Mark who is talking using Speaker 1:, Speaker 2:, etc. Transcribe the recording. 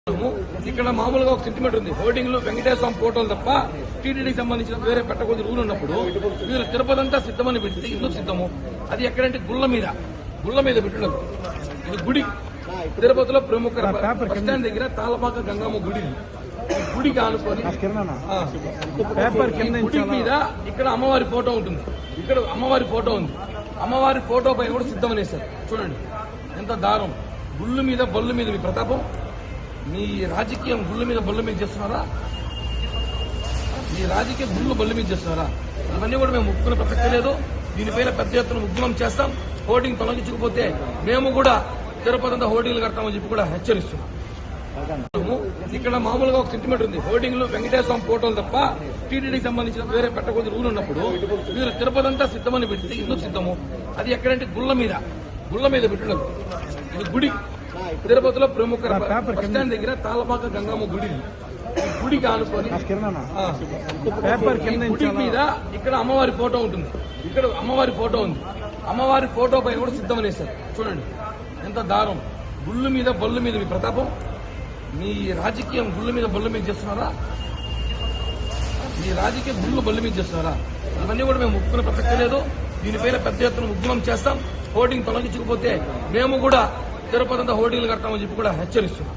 Speaker 1: ఇక్కడ మామూలుగా ఒక సెంటిమెంట్ ఉంది. హోర్డింగ్లు వెంకటేశ్వర స్వామి ఫోటోలు తప్ప టీటీడీకి సంబంధించిన వేరే పెట్టకూడదు రూల్ ఉన్నప్పుడు వీళ్ళు తిరుపతి అంతా సిద్ధమని పెడితే ఎందుకు సిద్ధము? అది ఎక్కడంటే గుళ్ళ మీద పెట్టినది. ఇది గుడి తిరుపతిలో ప్రముఖ బస్ స్టాండ్ దగ్గర తాళపాక గంగమ్మ గుడి. గుడికి ఆనుకొని గుడి మీద ఇక్కడ అమ్మవారి ఫోటో ఉంటుంది. ఇక్కడ అమ్మవారి ఫోటో ఉంది. అమ్మవారి ఫోటో పైన కూడా సిద్ధమనేసారు. చూడండి ఎంత దారుణం. గుళ్ళు మీద బళ్ళు మీద మీ ప్రతాపం. మీ రాజకీయం గుళ్ళ మీద బళ్ళు మీద చేస్తున్నారా? మీ రాజకీయ గుళ్ళు బళ్ళు మీద చేస్తున్నారా? ఇవన్నీ కూడా మేము ముక్కునే ప్రసక్తి లేదు. దీనిపైన పెద్ద ఎత్తున ఉద్యమం చేస్తాం. హోర్డింగ్ తొలగించకపోతే మేము కూడా తిరుపతి అంతా హోర్డింగ్లు కడతామని చెప్పి కూడా హెచ్చరిస్తున్నాం. ఇక్కడ మామూలుగా ఒక సెంటిమెంట్ ఉంది. హోర్డింగ్లు వెంకటేశ్వర స్వామి ఫోటోలు తప్ప టీటీడీకి సంబంధించిన వేరే పెట్టకూడదు రూల్ ఉన్నప్పుడు వీళ్ళు తిరుపతి అంతా సిద్ధమని పెడితే ఎందుకు సిద్ధము? అది ఎక్కడంటే గుళ్ళ మీద పెట్టినది. ఇది గుడి తిరుపతిలో ప్రముఖ బస్ స్టాండ్ దగ్గర తాళపాక గంగమ్మ గుడి. గుడికి ఆనుకొని గుడి మీద ఇక్కడ అమ్మవారి ఫోటో ఉంటుంది. ఇక్కడ అమ్మవారి ఫోటో ఉంది. అమ్మవారి ఫోటో పైన కూడా సిద్ధమనేసారు. చూడండి ఎంత దారుణం. గుళ్ళు మీద బళ్ళు మీద మీ ప్రతాపం. మీ రాజకీయం గుళ్ళ మీద బళ్ళు మీద చేస్తున్నారా? మీ రాజకీయ గుళ్ళు బళ్ళు మీద చేస్తున్నారా? ఇవన్నీ కూడా మేము ముక్కునే ప్రసక్తి లేదు. దీనిపైన పెద్ద ఎత్తున ఉద్యమం చేస్తాం. హోర్డింగ్ తొలగించకపోతే మేము కూడా తిరుపతి అంతా హోర్డింగ్లు కడతామని చెప్పి కూడా హెచ్చరిస్తున్నాం.